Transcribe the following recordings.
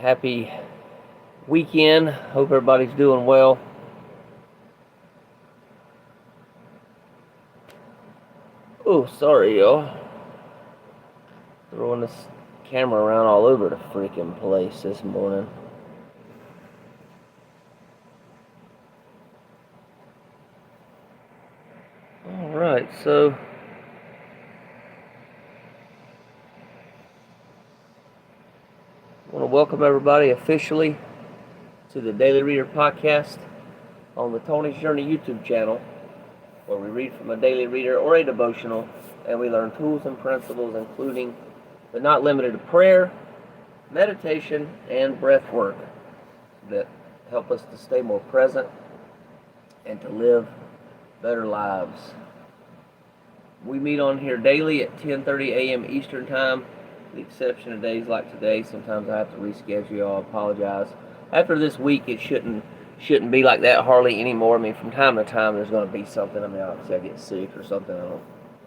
Happy weekend. Hope everybody's doing well. Oh, sorry, y'all. Throwing this camera around all over the freaking place this morning. Alright, so I want to welcome everybody officially to the Daily Reader podcast on the Tony's Journey YouTube channel, where we read from a daily reader or a devotional, and we learn tools and principles, including but not limited to prayer, meditation, and breath work that help us to stay more present and to live better lives. We meet on here daily at 10:30 a.m. Eastern Time, with the exception of days like today. Sometimes I have to reschedule. I apologize. After this week, it shouldn't be like that hardly anymore. I mean, from time to time, there's going to be something. I mean, obviously I get sick or something.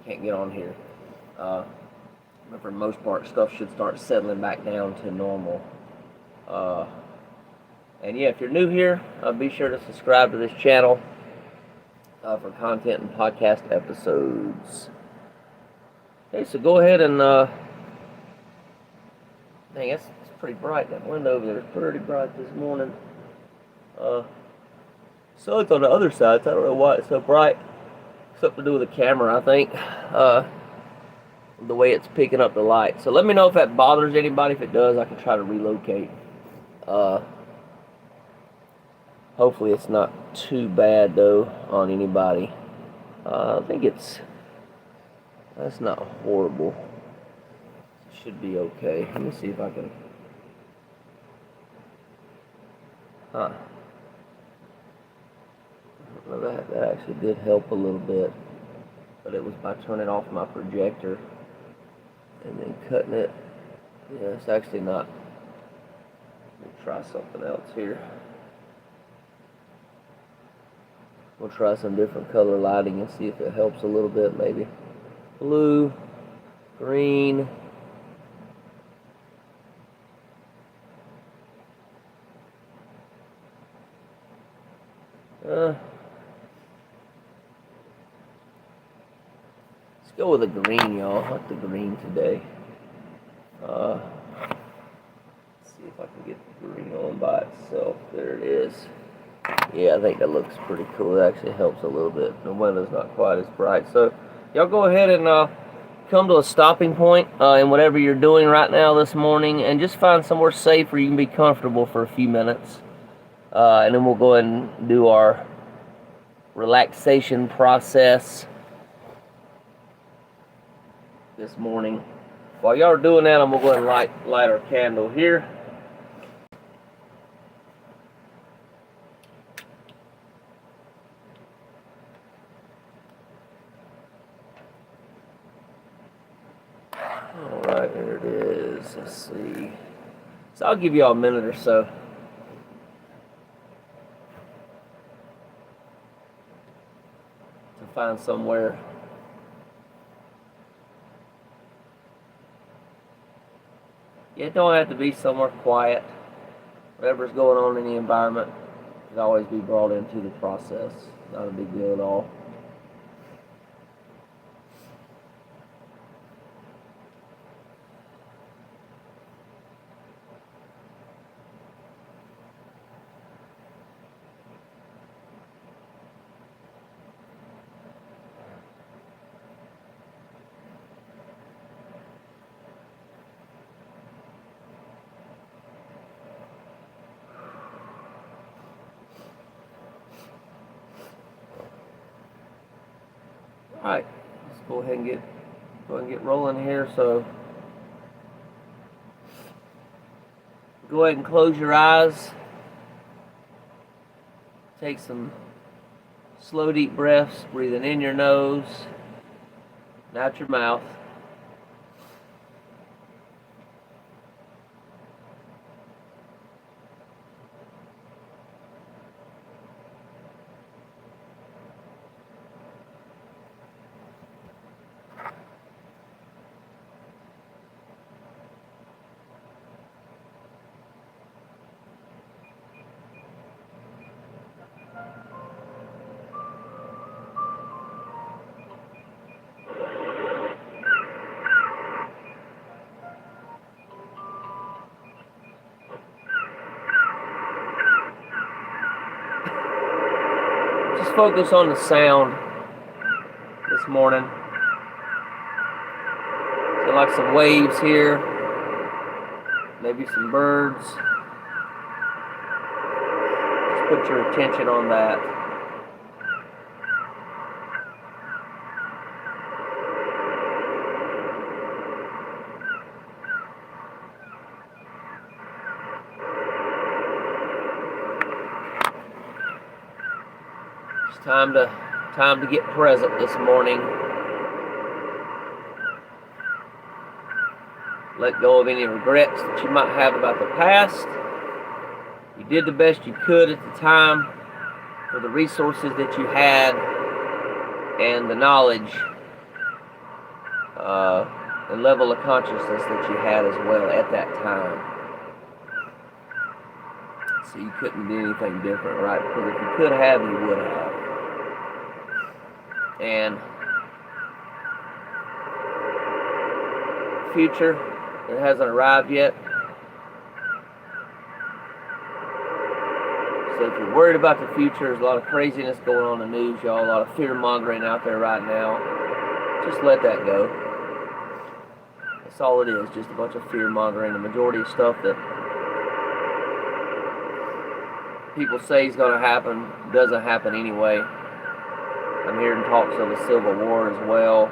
Can't get on here. But for the most part, stuff should start settling back down to normal. And yeah, if you're new here, be sure to subscribe to this channel for content and podcast episodes. Okay, so go ahead and dang, it's pretty bright. That window over there is pretty bright this morning. Sun's on the other side, so I don't know why it's so bright. Something to do with the camera, I think. The way it's picking up the light. So let me know if that bothers anybody. If it does, I can try to relocate. Hopefully it's not too bad though on anybody. I think that's not horrible. It should be okay. Let me see if I can. That actually did help a little bit, but it was by turning off my projector and then cutting it. Yeah, it's actually not. Let me try something else here. We'll try some different color lighting and see if it helps a little bit, maybe. Blue, green. Let's go with the green, y'all. I like the green today. Let's see if I can get the green on by itself. There it is. Yeah, I think that looks pretty cool. It actually helps a little bit. The window's not quite as bright. So, y'all go ahead and come to a stopping point in whatever you're doing right now this morning, and just find somewhere safe where you can be comfortable for a few minutes. And then we'll go ahead and do our relaxation process this morning. While y'all are doing that, I'm going to go ahead and light our candle here. Alright, there it is. Let's see. So I'll give y'all a minute or so to find somewhere. It don't have to be somewhere quiet. Whatever's going on in the environment can always be brought into the process. Not a big deal at all. Alright, let's go ahead and get rolling here. So go ahead and close your eyes. Take some slow deep breaths, breathing in your nose and out your mouth. focus on the sound this morning. So like some waves here, maybe some birds. Just put your attention on that. It's time to get present this morning. Let go of any regrets that you might have about the past. You did the best you could at the time for the resources that you had and the knowledge and level of consciousness that you had as well at that time. So you couldn't do anything different, right? Because if you could have, you would have. And future, it hasn't arrived yet. So if you're worried about the future, there's a lot of craziness going on in the news, y'all. A lot of fear-mongering out there right now. Just let that go. That's all it is, just a bunch of fear-mongering. The majority of stuff that people say is going to happen doesn't happen anyway. I'm hearing talks of a civil war as well.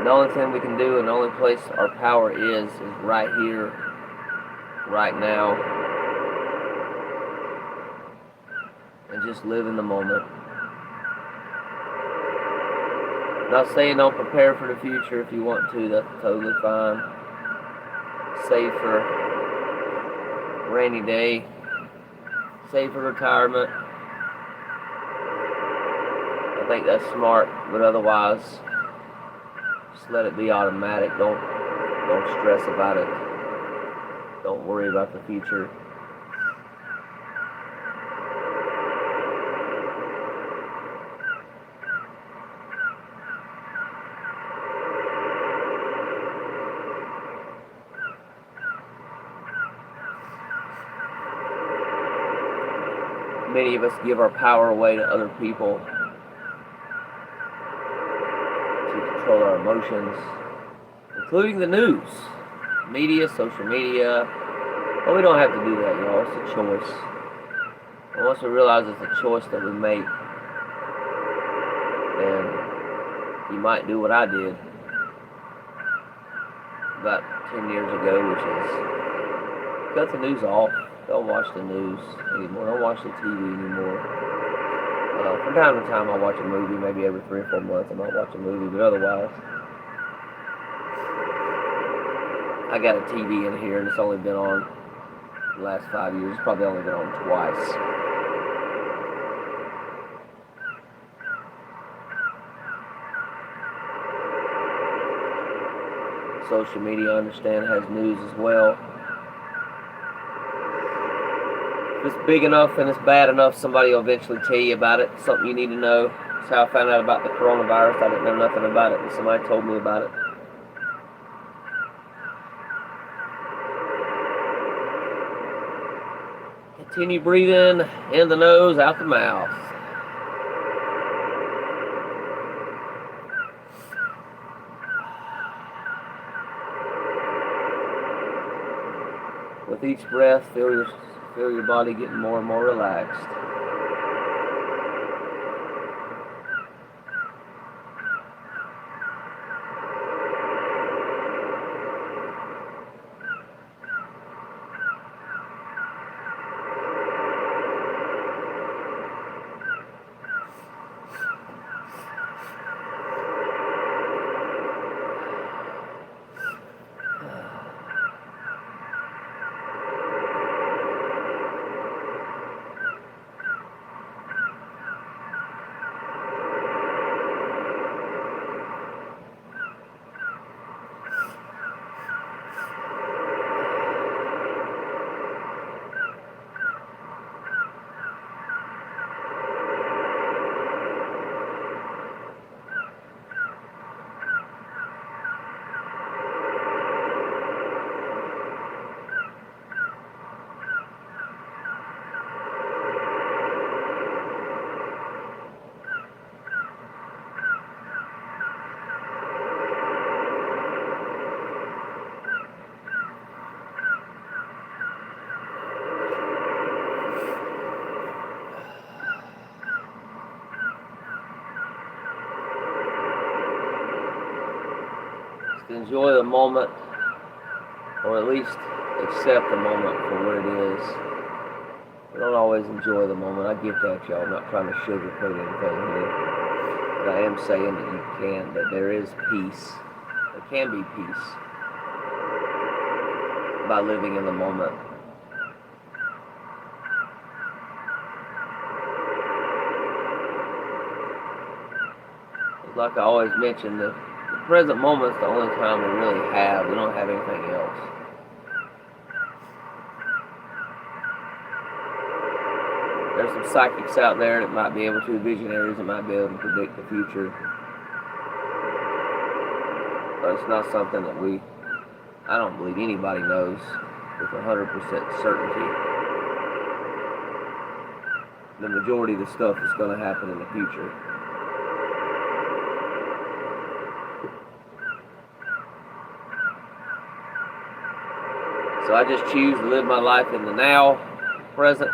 The only thing we can do and the only place our power is right here, right now. And just live in the moment. Not saying don't prepare for the future if you want to, that's totally fine. Save for a rainy day. Save for retirement. I think that's smart, but otherwise, just let it be automatic. Don't stress about it. Don't worry about the future. Many of us give our power away to other people to control our emotions, including the news, media, social media. But we don't have to do that, y'all. It's a choice. And once we realize it's a choice that we make, then you might do what I did about 10 years ago, which is cut the news off. Don't watch the news anymore. Don't watch the TV anymore. From time to time, I'll watch a movie. Maybe every 3 or 4 months, I might watch a movie. But otherwise, I got a TV in here, and it's only been on the last 5 years. It's probably only been on twice. Social media, I understand, has news as well. If it's big enough and it's bad enough, somebody will eventually tell you about it. Something you need to know. That's how I found out about the coronavirus. I didn't know nothing about it, and somebody told me about it. Continue breathing in the nose, out the mouth. With each breath, feel your body getting more and more relaxed. Just enjoy the moment, or at least accept the moment for what it is. We don't always enjoy the moment. I get that, y'all. I'm not trying to sugarcoat anything here. But I am saying that you can, that there is peace. There can be peace by living in the moment. Like I always mention, the present moment is the only time we really have. We don't have anything else. There's some psychics out there that might be able to, visionaries that might be able to predict the future. But it's not something that I don't believe anybody knows with 100% certainty. The majority of the stuff is going to happen in the future. So I just choose to live my life in the now, present,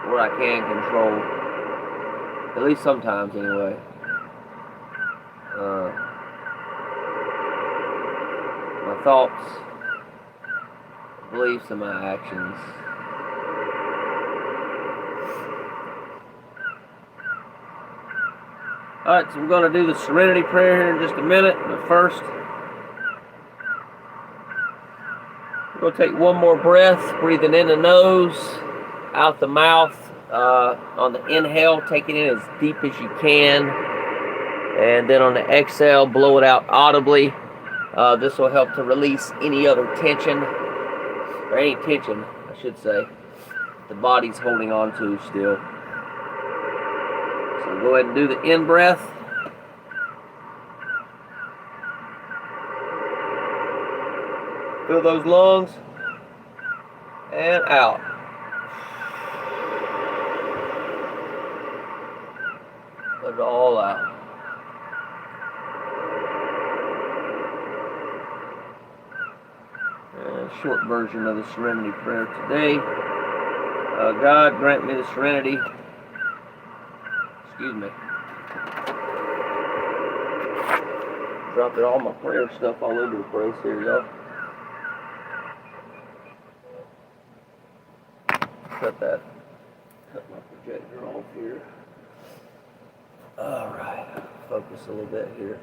where I can control, at least sometimes anyway. My thoughts, beliefs, and my actions. Alright, so we're going to do the Serenity Prayer here in just a minute, but first, we're going to take one more breath, breathing in the nose, out the mouth. On the inhale, take it in as deep as you can. And then on the exhale, blow it out audibly. This will help to release any other tension, or any tension, I should say, the body's holding on to still. So go ahead and do the in breath. Fill those lungs. And out. Let it all out. Short version of the Serenity Prayer today. God, grant me the serenity. Excuse me. Dropping all my prayer stuff all over the place here, y'all. Cut my projector off here. Alright, focus a little bit here.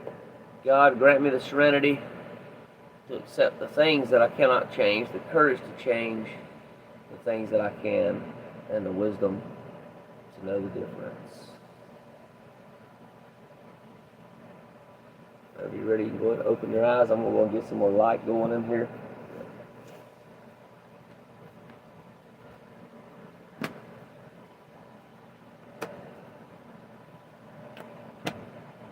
God, grant me the serenity to accept the things that I cannot change, the courage to change the things that I can, and the wisdom to know the difference. Are you ready? You can go ahead and open your eyes. I'm going to get some more light going in here.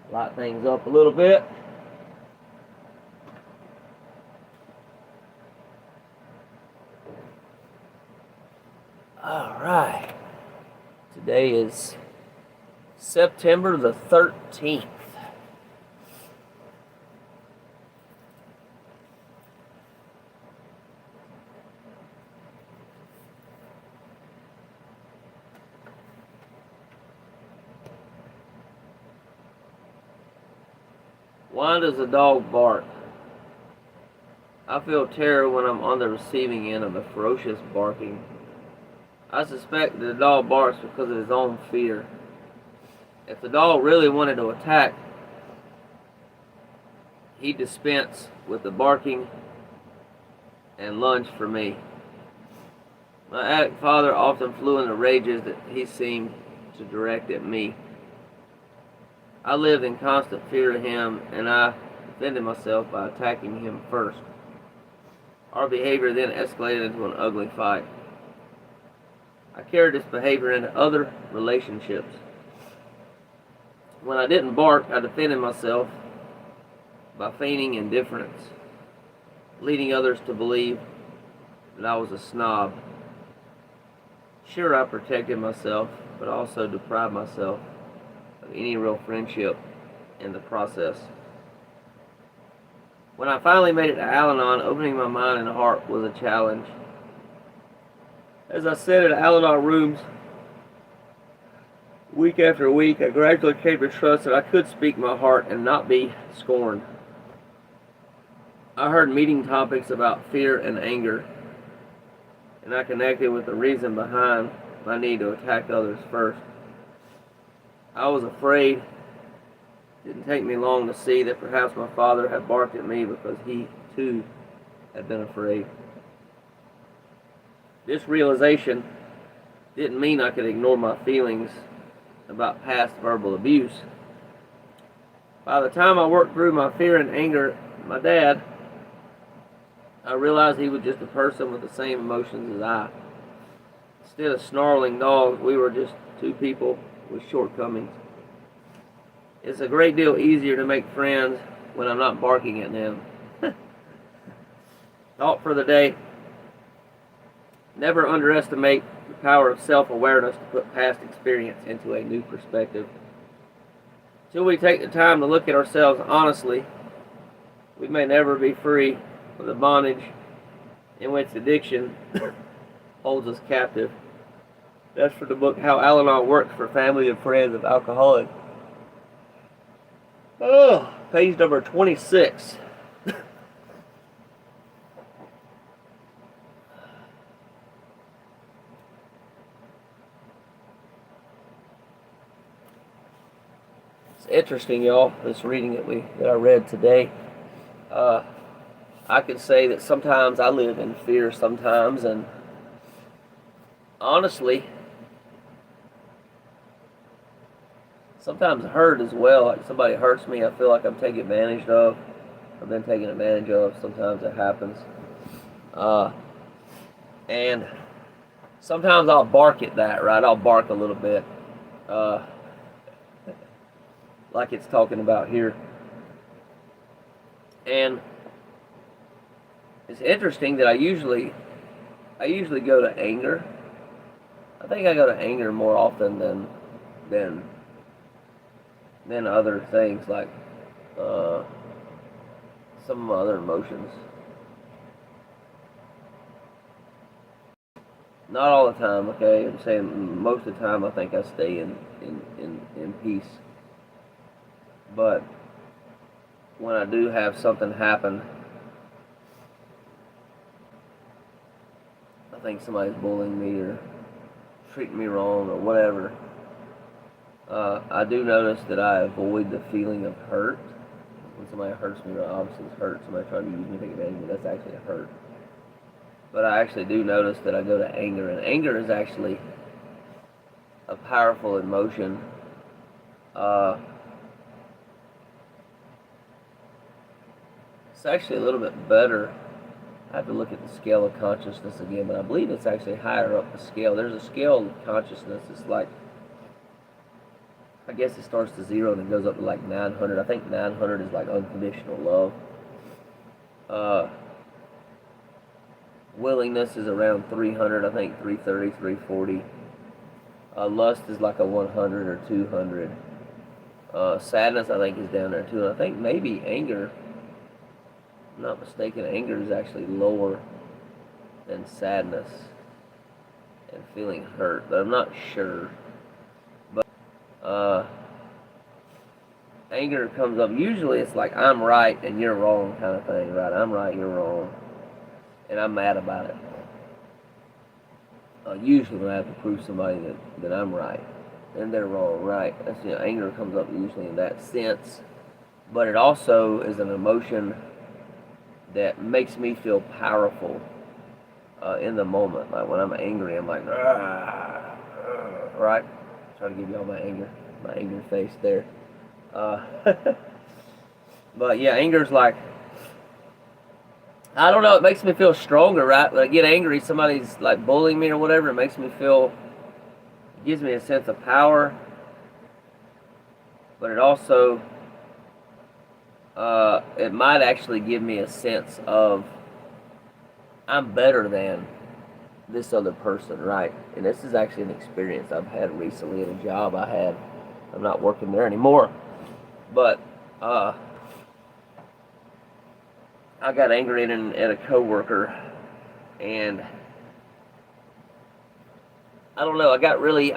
Light things up a little bit. All right. Today is September the 13th. Why does a dog bark? I feel terror when I'm on the receiving end of a ferocious barking. I suspect that the dog barks because of his own fear. If the dog really wanted to attack, he'd dispense with the barking and lunge for me. My addict father often flew in the rages that he seemed to direct at me. I lived in constant fear of him, and I defended myself by attacking him first. Our behavior then escalated into an ugly fight. I carried this behavior into other relationships. When I didn't bark, I defended myself by feigning indifference, leading others to believe that I was a snob. Sure, I protected myself, but also deprived myself of any real friendship in the process. When I finally made it to Al-Anon, opening my mind and heart was a challenge. As I sat at Al-Anon rooms, Week after week, I gradually came to trust that I could speak my heart and not be scorned. I heard meeting topics about fear and anger, and I connected with the reason behind my need to attack others first. I was afraid. It didn't take me long to see that perhaps my father had barked at me because he, too, had been afraid. This realization didn't mean I could ignore my feelings about past verbal abuse. By the time I worked through my fear and anger at my dad, I realized he was just a person with the same emotions as I. Instead of snarling dogs, we were just two people with shortcomings. It's a great deal easier to make friends when I'm not barking at them. Thought for the day: never underestimate the power of self-awareness to put past experience into a new perspective. Until we take the time to look at ourselves honestly, we may never be free of the bondage in which addiction holds us captive. That's from the book How Al-Anon Works for Family and Friends of Alcoholics. Oh, page number 26. It's interesting, y'all, this reading that I read today. I could say that sometimes I live in fear sometimes, and honestly, sometimes hurt as well. Like somebody hurts me, I feel like I'm taken advantage of. I've been taken advantage of. Sometimes it happens. And sometimes I'll bark at that, right? I'll bark a little bit. Like it's talking about here. And it's interesting that I usually go to anger. I think I go to anger more often than other things, like some of my other emotions. Not all the time, okay? I'm saying most of the time I think I stay in peace. But when I do have something happen, I think somebody's bullying me or treating me wrong or whatever, I do notice that I avoid the feeling of hurt. When somebody hurts me, obviously it's hurt. Somebody trying to use me to take advantage of me, that's actually a hurt. But I actually do notice that I go to anger, and anger is actually a powerful emotion. It's actually a little bit better. I have to look at the scale of consciousness again, but I believe it's actually higher up the scale. There's a scale of consciousness. It's like, I guess it starts to 0 and it goes up to like 900. I think 900 is like unconditional love. Willingness is around 300. I think 330, 340. Lust is like a 100 or 200. Sadness, I think, is down there too. And I think maybe anger, if I'm not mistaken, anger is actually lower than sadness and feeling hurt, but I'm not sure. But anger comes up. Usually it's like I'm right and you're wrong kind of thing, right? I'm right, you're wrong, and I'm mad about it. Usually when I have to prove somebody that I'm right and they're wrong, right? That's, anger comes up usually in that sense. But it also is an emotion that makes me feel powerful in the moment. Like when I'm angry, I'm like, right? Trying to give y'all my anger face there. But yeah, anger's like, I don't know, it makes me feel stronger, right? When I get angry, somebody's like bullying me or whatever, it makes me feel, it gives me a sense of power. But it also, it might actually give me a sense of, I'm better than this other person, right? And this is actually an experience I've had recently at a job I had. I'm not working there anymore. But I got angry at a coworker, and I don't know. I got really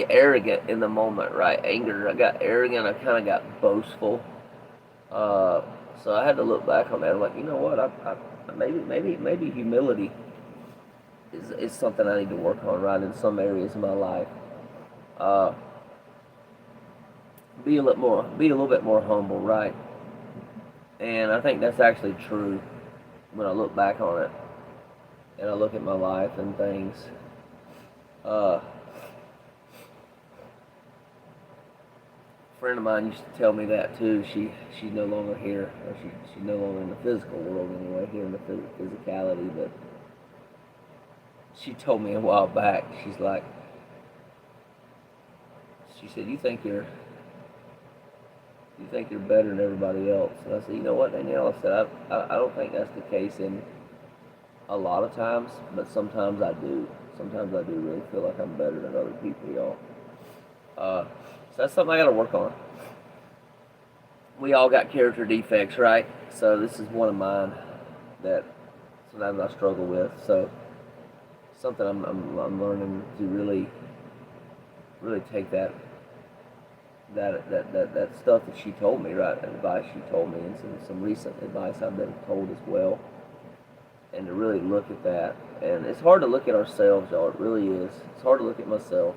arrogant in the moment, right? Anger. I got arrogant. I kind of got boastful. Uh, so I had to look back on that. I'm like, you know what? Maybe humility is something I need to work on, right? In some areas of my life, uh, be a little bit more humble, right? And I think that's actually true when I look back on it and I look at my life and things. Uh, friend of mine used to tell me that too. She's no longer here, or she's no longer in the physical world anyway, here in the physicality. But she told me a while back. She said, you think you're better than everybody else. And I said, you know what, Danielle? I said, I don't think that's the case in a lot of times, but sometimes I do. Sometimes I do really feel like I'm better than other people, y'all. So that's something I got to work on. We all got character defects, right? So this is one of mine that sometimes I struggle with. So something I'm learning to really take that stuff that she told me, right? Advice she told me, and some recent advice I've been told as well, and to really look at that. And it's hard to look at ourselves, y'all. It really is. It's hard to look at myself.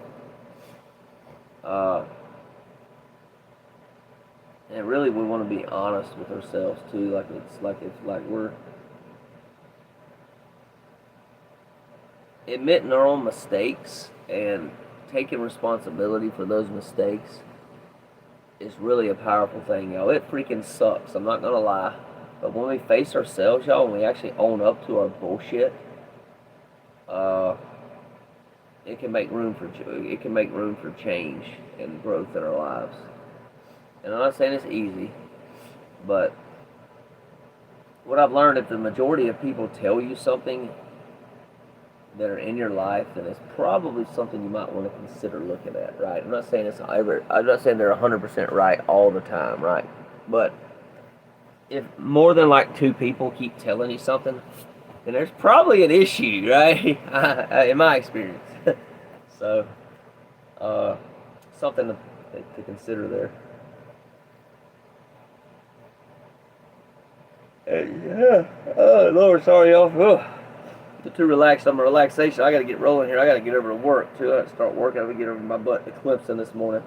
And really, we want to be honest with ourselves too. Like we're admitting our own mistakes and taking responsibility for those mistakes is really a powerful thing, y'all. It freaking sucks. I'm not gonna lie, but when we face ourselves, y'all, when we actually own up to our bullshit, it can make room for change and growth in our lives. And I'm not saying it's easy, but what I've learned, if the majority of people tell you something that are in your life, then it's probably something you might want to consider looking at, right? I'm not saying they're 100% right all the time, right? But if more than like two people keep telling you something, then there's probably an issue, right? In my experience. So, something to consider there. Yeah. Oh, Lord, sorry, y'all. Too relaxed. I'm a relaxation. I got to get rolling here. I got to get over to work, too. I got to start working. I got to get over my butt to Clemson this morning.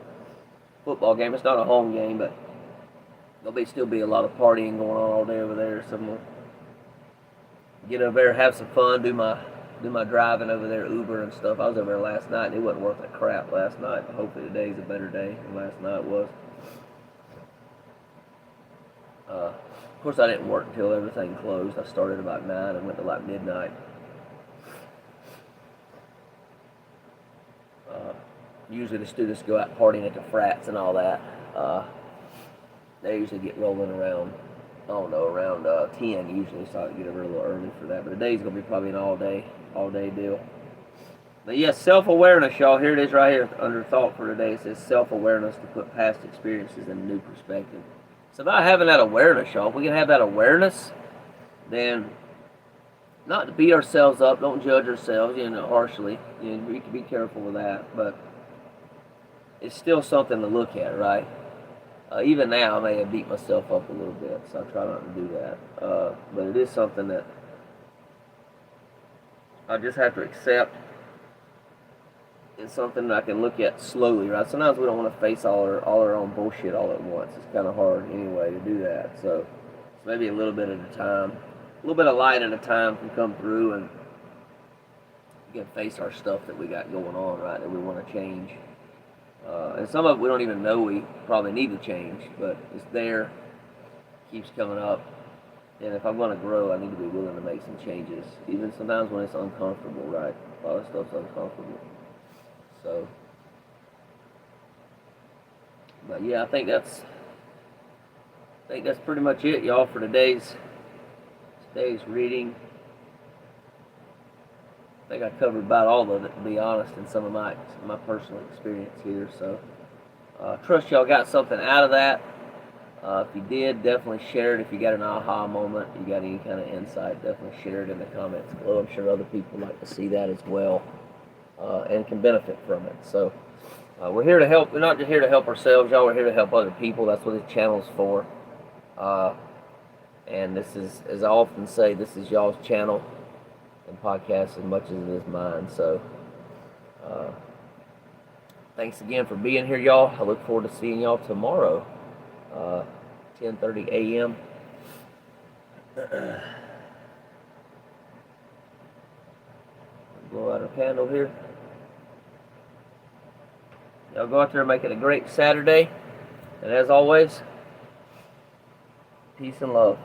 Football game. It's not a home game, but there'll still be a lot of partying going on all day over there. So I'm going to get over there, have some fun, do my driving over there, Uber and stuff. I was over there last night, and it wasn't worth a crap last night. But hopefully today's a better day than last night was. Of course, I didn't work until everything closed. I started about 9 and went to like midnight. Usually the students go out partying at the frats and all that. They usually get rolling around, I don't know, around 10 usually, so I get over a little early for that. But today's going to be probably an all day deal. But yes, self-awareness, y'all. Here it is right here under thought for today. It says self-awareness to put past experiences in a new perspective. So about having that awareness, y'all, if we can have that awareness, then not to beat ourselves up, don't judge ourselves, harshly. We can be careful with that, but it's still something to look at, right? Even now, I may have beat myself up a little bit, so I try not to do that. But it is something that I just have to accept. It's something that I can look at slowly, right? Sometimes we don't want to face all our own bullshit all at once. It's kind of hard anyway to do that. So maybe a little bit at a time. A little bit of light at a time can come through, and we can face our stuff that we got going on, right, that we want to change. And some of it we don't even know we probably need to change, but it's there, keeps coming up. And if I'm going to grow, I need to be willing to make some changes, even sometimes when it's uncomfortable, right? A lot of stuff's uncomfortable. So, but yeah, I think that's pretty much it, y'all, for today's reading. I think I covered about all of it, to be honest, in some of my personal experience here. So, trust y'all got something out of that. If you did, definitely share it. If you got an aha moment, you got any kind of insight, definitely share it in the comments below. I'm sure other people like to see that as well. and can benefit from it. So we're here to help. We're not just here to help ourselves, y'all. We're here to help other people. That's what this channel is for. And this is, as I often say, this is y'all's channel and podcast as much as it is mine. So thanks again for being here, y'all. I look forward to seeing y'all tomorrow, 10:30 a.m. Blow out our candle here. Y'all go out there and make it a great Saturday. And as always, peace and love.